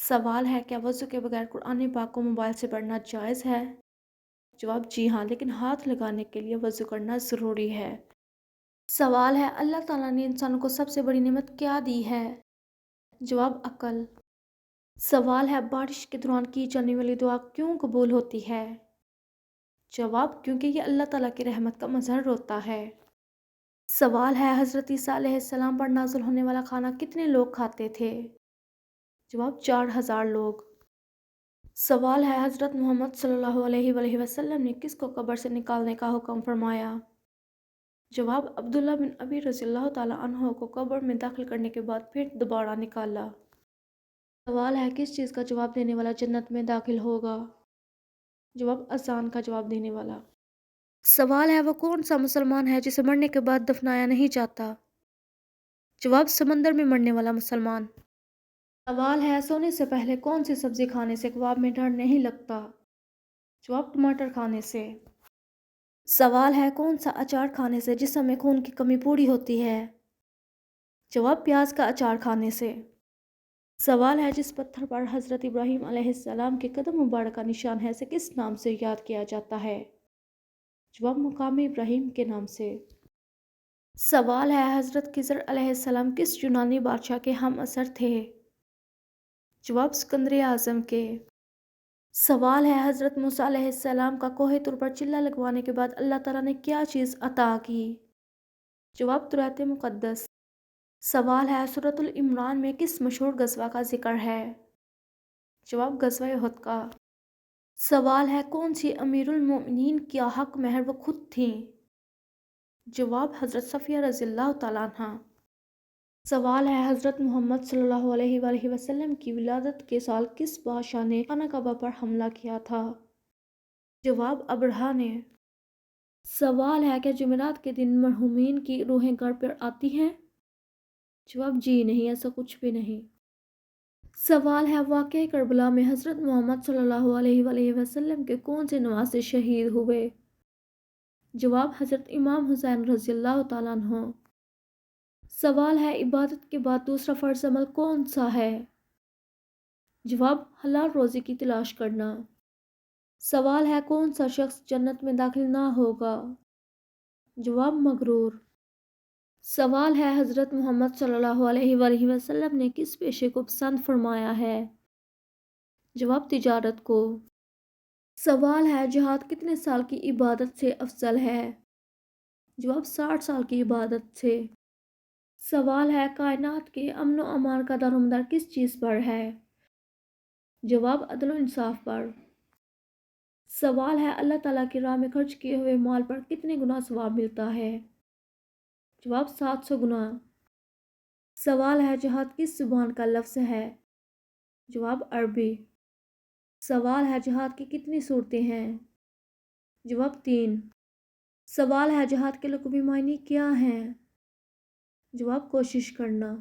سوال ہے، کیا وضو کے بغیر قرآن پاک کو موبائل سے پڑھنا جائز ہے؟ جواب جی ہاں، لیکن ہاتھ لگانے کے لیے وضو کرنا ضروری ہے۔ سوال ہے، اللہ تعالیٰ نے انسانوں کو سب سے بڑی نعمت کیا دی ہے؟ جواب عقل۔ سوال ہے، بارش کے دوران کی جانے والی دعا کیوں قبول ہوتی ہے؟ جواب، کیونکہ یہ اللہ تعالیٰ کی رحمت کا مظہر ہوتا ہے۔ سوال ہے، حضرت عیسیٰ علیہ السلام پر نازل ہونے والا کھانا کتنے لوگ کھاتے تھے؟ جواب، 4000 لوگ۔ سوال ہے، حضرت محمد صلی اللہ علیہ وآلہ وسلم نے کس کو قبر سے نکالنے کا حکم فرمایا؟ جواب، عبداللہ بن ابی رضی اللہ تعالیٰ عنہ کو قبر میں داخل کرنے کے بعد پھر دوبارہ نکالا۔ سوال ہے، کس چیز کا جواب دینے والا جنت میں داخل ہوگا؟ جواب، اذان کا جواب دینے والا۔ سوال ہے، وہ کون سا مسلمان ہے جسے مرنے کے بعد دفنایا نہیں جاتا؟ جواب، سمندر میں مرنے والا مسلمان۔ سوال ہے، سونے سے پہلے کون سی سبزی کھانے سے کباب میں ڈر نہیں لگتا؟ جواب، ٹماٹر کھانے سے۔ سوال ہے، کون سا اچار کھانے سے جسم میں خون کی کمی پوری ہوتی ہے؟ جواب، پیاز کا اچار کھانے سے۔ سوال ہے، جس پتھر پر حضرت ابراہیم علیہ السلام کے قدم مبارک کا نشان ہے اسے کس نام سے یاد کیا جاتا ہے؟ جواب، مقام ابراہیم کے نام سے۔ سوال ہے، حضرت خضر علیہ السلام کس یونانی بادشاہ کے ہم عصر تھے؟ جواب، اسکندر اعظم کے۔ سوال ہے، حضرت موسیٰ علیہ السلام کا کوہ طور پر چلہ لگوانے کے بعد اللہ تعالیٰ نے کیا چیز عطا کی؟ جواب، تورات مقدس۔ سوال ہے، سورۃ العمران میں کس مشہور غزوہ کا ذکر ہے؟ جواب، غزوہ احد کا۔ سوال ہے، کون سی امیر المومنین کیا حق مہر وہ خود تھیں؟ جواب، حضرت صفیہ رضی اللہ تعالیٰ عنہ۔ سوال ہے، حضرت محمد صلی اللہ علیہ وآلہ وسلم کی ولادت کے سال کس بادشاہ نے خانہ کعبہ پر حملہ کیا تھا؟ جواب، ابرہہ نے۔ سوال ہے، کیا جمعرات کے دن مرحومین کی روحیں گھر پر آتی ہیں؟ جواب، جی نہیں، ایسا کچھ بھی نہیں۔ سوال ہے، واقعہ کربلا میں حضرت محمد صلی اللہ علیہ وآلہ وسلم کے کون سے نواسے شہید ہوئے؟ جواب، حضرت امام حسین رضی اللہ تعالیٰ عنہ۔ سوال ہے، عبادت کے بعد دوسرا فرض عمل کون سا ہے؟ جواب، حلال روزی کی تلاش کرنا۔ سوال ہے، کون سا شخص جنت میں داخل نہ ہوگا؟ جواب، مغرور۔ سوال ہے، حضرت محمد صلی اللہ علیہ وآلہ وسلم نے کس پیشے کو پسند فرمایا ہے؟ جواب، تجارت کو۔ سوال ہے، جہاد کتنے سال کی عبادت سے افضل ہے؟ جواب، 60 سال کی عبادت سے۔ سوال ہے، کائنات کے امن و امان کا دار و مدار کس چیز پر ہے؟ جواب، عدل و انصاف پر۔ سوال ہے، اللہ تعالیٰ کی راہ میں خرچ کیے ہوئے مال پر کتنے گنا ثواب ملتا ہے؟ جواب، 700 گنا۔ سوال ہے، جہاد کس زبان کا لفظ ہے؟ جواب، عربی۔ سوال ہے، جہاد کی کتنی صورتیں ہیں؟ جواب، 3۔ سوال ہے، جہاد کے لغوی معنی کیا ہیں؟ جواب، کوشش کرنا۔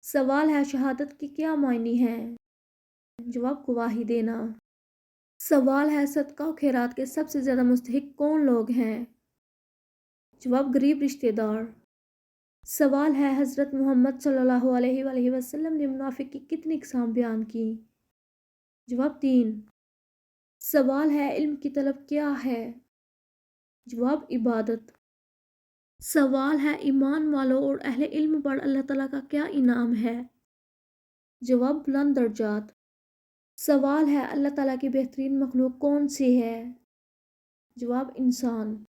سوال ہے، شہادت کی کیا معنی ہے؟ جواب، گواہی دینا۔ سوال ہے، صدقہ و خیرات کے سب سے زیادہ مستحق کون لوگ ہیں؟ جواب، غریب رشتہ دار۔ سوال ہے، حضرت محمد صلی اللہ علیہ وآلہ وسلم نے منافق کی کتنی اقسام بیان کی؟ جواب، 3۔ سوال ہے، علم کی طلب کیا ہے؟ جواب، عبادت۔ سوال ہے، ایمان والوں اور اہل علم پر اللہ تعالیٰ کا کیا انعام ہے؟ جواب، بلند درجات۔ سوال ہے، اللہ تعالیٰ کی بہترین مخلوق کون سی ہے؟ جواب، انسان۔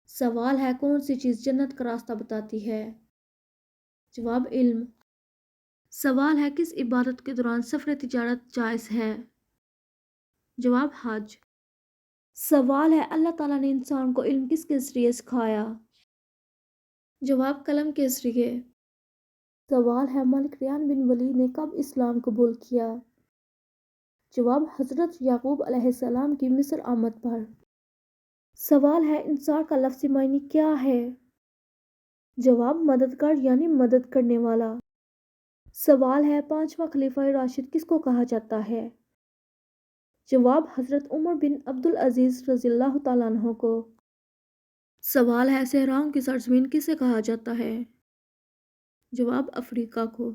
سوال ہے، کون سی چیز جنت کا راستہ بتاتی ہے؟ جواب، علم۔ سوال ہے، کس عبادت کے دوران سفر تجارت جائز ہے؟ جواب، حج۔ سوال ہے، اللہ تعالیٰ نے انسان کو علم کس کے ذریعے سکھایا؟ جواب، قلم کے ذریعے۔ سوال ہے، ملک ریان بن ولید نے کب اسلام قبول کیا؟ جواب، حضرت یعقوب علیہ السلام کی مصر آمد پر۔ سوال ہے، انصار کا لفظی معنی کیا ہے؟ جواب، مددگار یعنی مدد کرنے والا۔ سوال ہے، پانچواں خلیفہ راشد کس کو کہا جاتا ہے؟ جواب، حضرت عمر بن عبدالعزیز رضی اللہ تعالیٰ عنہ کو۔ سوال ہے، صحراؤں کی سرزمین کسے کہا جاتا ہے؟ جواب، افریقہ کو۔